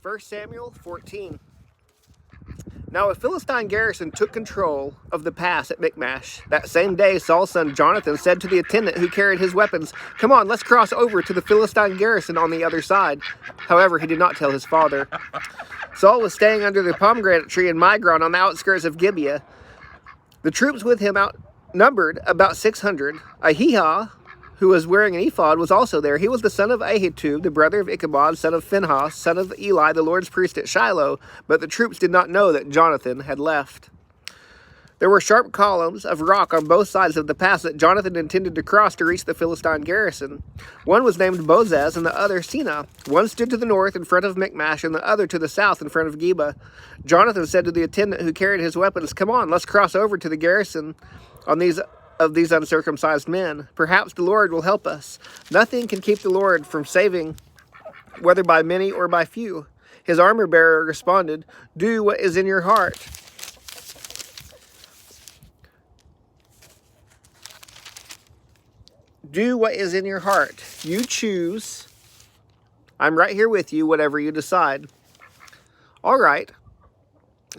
1 Samuel 14. Now a Philistine garrison took control of the pass at Michmash. That same day Saul's son Jonathan said to the attendant who carried his weapons, "Come on, let's cross over to the Philistine garrison on the other side." However, he did not tell his father. Saul was staying under the pomegranate tree in Migron on the outskirts of Gibeah. The troops with him outnumbered about 600. Ahijah, who was wearing an ephod, was also there. He was the son of Ahitub, the brother of Ichabod, son of Phinehas, son of Eli, the Lord's priest at Shiloh. But the troops did not know that Jonathan had left. There were sharp columns of rock on both sides of the pass that Jonathan intended to cross to reach the Philistine garrison. One was named Bozez and the other Sina. One stood to the north in front of Michmash and the other to the south in front of Geba. Jonathan said to the attendant who carried his weapons, "Come on, let's cross over to the garrison on these uncircumcised men. Perhaps the Lord will help us. Nothing can keep the Lord from saving, whether by many or by few." His armor bearer responded, "Do what is in your heart." Do what is in your heart. You choose. I'm right here with you, whatever you decide. All right,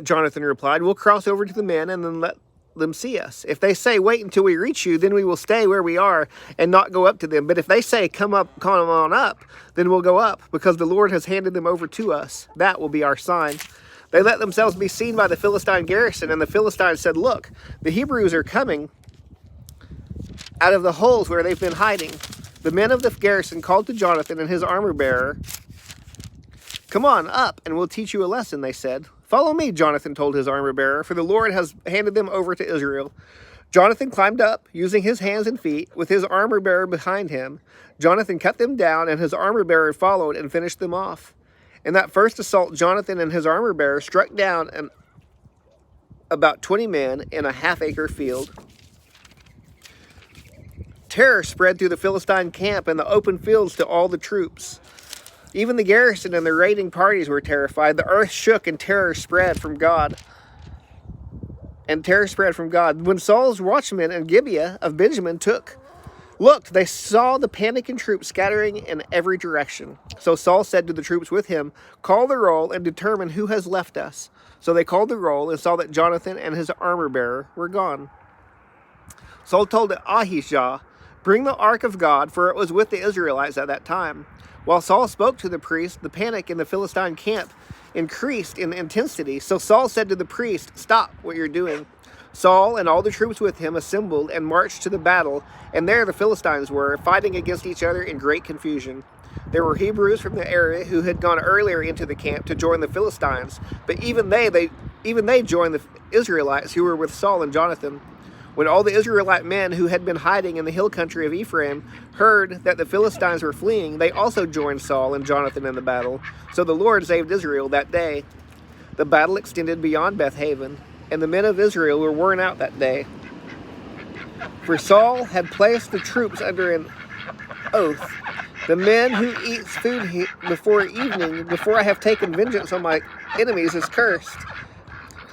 Jonathan replied. We'll cross over to the men and then let them see us. If they say, "Wait until we reach you," then we will stay where we are and not go up to them. But if they say, come on up, then we'll go up, because the Lord has handed them over to us. That will be our sign. They let themselves be seen by the Philistine garrison, and the Philistines said, "Look, the Hebrews are coming out of the holes where they've been hiding." The men of the garrison called to Jonathan and his armor bearer. "Come on up, and we'll teach you a lesson," they said. "Follow me," Jonathan told his armor bearer, "for the Lord has handed them over to Israel." Jonathan climbed up, using his hands and feet, with his armor bearer behind him. Jonathan cut them down, and his armor bearer followed and finished them off. In that first assault, Jonathan and his armor bearer struck down about 20 men in a half-acre field. Terror spread through the Philistine camp and the open fields to all the troops. Even the garrison and the raiding parties were terrified. The earth shook and terror spread from God. When Saul's watchmen in Gibeah of Benjamin looked, they saw the panicking troops scattering in every direction. So Saul said to the troops with him, "Call the roll and determine who has left us." So they called the roll and saw that Jonathan and his armor bearer were gone. Saul told Ahijah, "Bring the ark of God," for it was with the Israelites at that time. While Saul spoke to the priest, the panic in the Philistine camp increased in intensity. So Saul said to the priest, "Stop what you're doing." Saul and all the troops with him assembled and marched to the battle, and there the Philistines were, fighting against each other in great confusion. There were Hebrews from the area who had gone earlier into the camp to join the Philistines, but even they joined the Israelites who were with Saul and Jonathan. When all the Israelite men who had been hiding in the hill country of Ephraim heard that the Philistines were fleeing, they also joined Saul and Jonathan in the battle. So the Lord saved Israel that day. The battle extended beyond Beth-Haven, and the men of Israel were worn out that day. For Saul had placed the troops under an oath. "The man who eats food before evening, before I have taken vengeance on my enemies, is cursed."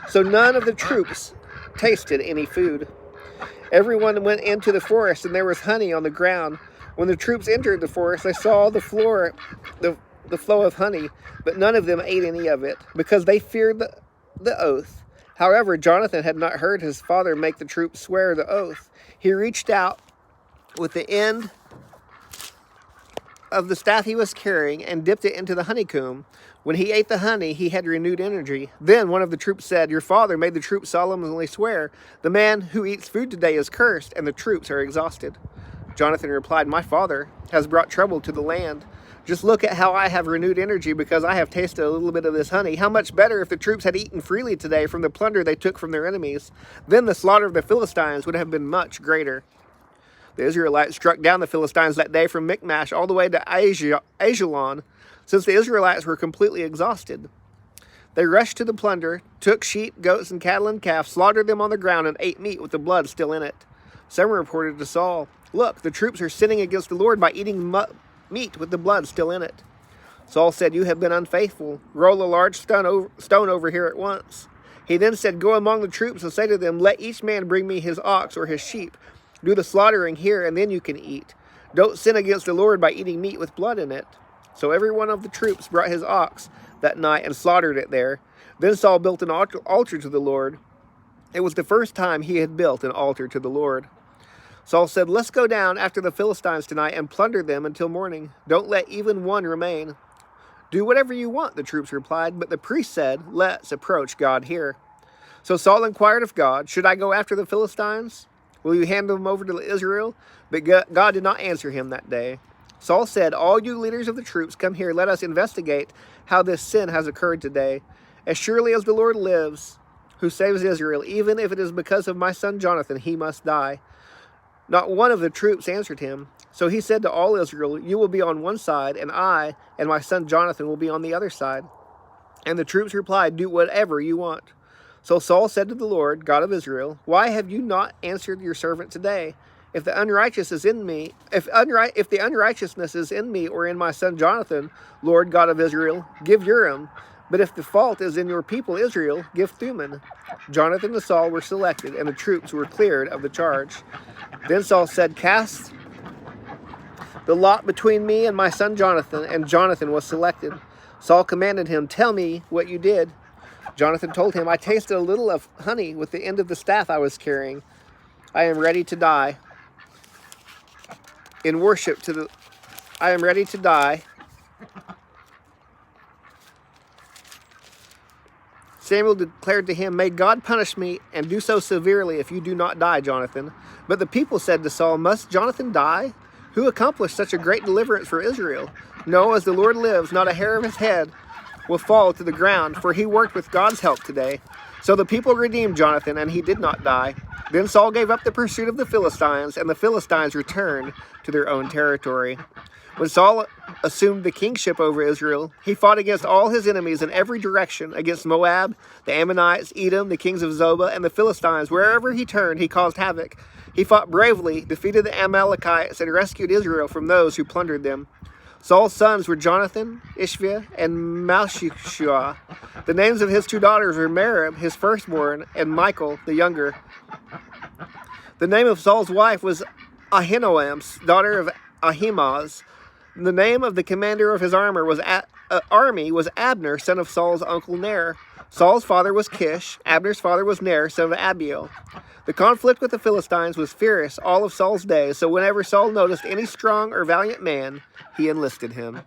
So none of the troops tasted any food. Everyone went into the forest, and there was honey on the ground. When the troops entered the forest, they saw the flow of honey, but none of them ate any of it, because they feared the oath. However, Jonathan had not heard his father make the troops swear the oath. He reached out with the end of the staff he was carrying and dipped it into the honeycomb. When he ate the honey, he had renewed energy. Then one of the troops said, "Your father made the troops solemnly swear, 'The man who eats food today is cursed,' and the troops are exhausted." Jonathan replied, "My father has brought trouble to the land. Just look at how I have renewed energy because I have tasted a little bit of this honey. How much better if the troops had eaten freely today from the plunder they took from their enemies. Then the slaughter of the Philistines would have been much greater." The Israelites struck down the Philistines that day from Michmash all the way to Ajalon, since the Israelites were completely exhausted. They rushed to the plunder, took sheep, goats, and cattle and calves, slaughtered them on the ground, and ate meat with the blood still in it. Some reported to Saul, "Look, the troops are sinning against the Lord by eating meat with the blood still in it." Saul said, "You have been unfaithful. Roll a large stone over here at once." He then said, "Go among the troops and say to them, 'Let each man bring me his ox or his sheep. Do the slaughtering here, and then you can eat. Don't sin against the Lord by eating meat with blood in it.' So every one of the troops brought his ox, that night and slaughtered it there. Then Saul built an altar to the Lord. It was the first time he had built an altar to the Lord. Saul said, "Let's go down after the Philistines tonight and plunder them until morning. Don't let even one remain." "Do whatever you want," the troops replied, but the priest said, "Let's approach God here." So Saul inquired of God, "Should I go after the Philistines? Will you hand them over to Israel?" But God did not answer him that day. Saul said, "All you leaders of the troops, come here. Let us investigate how this sin has occurred today. As surely as the Lord lives, who saves Israel, even if it is because of my son Jonathan, he must die." Not one of the troops answered him. So he said to all Israel, "You will be on one side, and I and my son Jonathan will be on the other side." And the troops replied, "Do whatever you want." So Saul said to the Lord, God of Israel, "Why have you not answered your servant today? If the unrighteousness is in me, if the unrighteousness is in me or in my son Jonathan, Lord God of Israel, give Urim. But if the fault is in your people Israel, give Thummim." Jonathan and Saul were selected, and the troops were cleared of the charge. Then Saul said, "Cast the lot between me and my son Jonathan," and Jonathan was selected. Saul commanded him, "Tell me what you did." Jonathan told him, "I tasted a little of honey with the end of the staff I was carrying. I am ready to die. I am ready to die." Samuel declared to him, "May God punish me, and do so severely if you do not die, Jonathan." But the people said to Saul, "Must Jonathan die? Who accomplished such a great deliverance for Israel? No, as the Lord lives, not a hair of his head will fall to the ground, for he worked with God's help today." So the people redeemed Jonathan, and he did not die. Then Saul gave up the pursuit of the Philistines, and the Philistines returned to their own territory. When Saul assumed the kingship over Israel, he fought against all his enemies in every direction, against Moab, the Ammonites, Edom, the kings of Zobah, and the Philistines. Wherever he turned, he caused havoc. He fought bravely, defeated the Amalekites, and rescued Israel from those who plundered them. Saul's sons were Jonathan, Ishvi, and Malchishua. The names of his two daughters were Merab, his firstborn, and Michal, the younger. The name of Saul's wife was Ahinoam, daughter of Ahimaaz. The name of the commander of his army was Abner, son of Saul's uncle Ner. Saul's father was Kish. Abner's father was Ner, son of Abiel. The conflict with the Philistines was fierce all of Saul's days, so whenever Saul noticed any strong or valiant man, he enlisted him.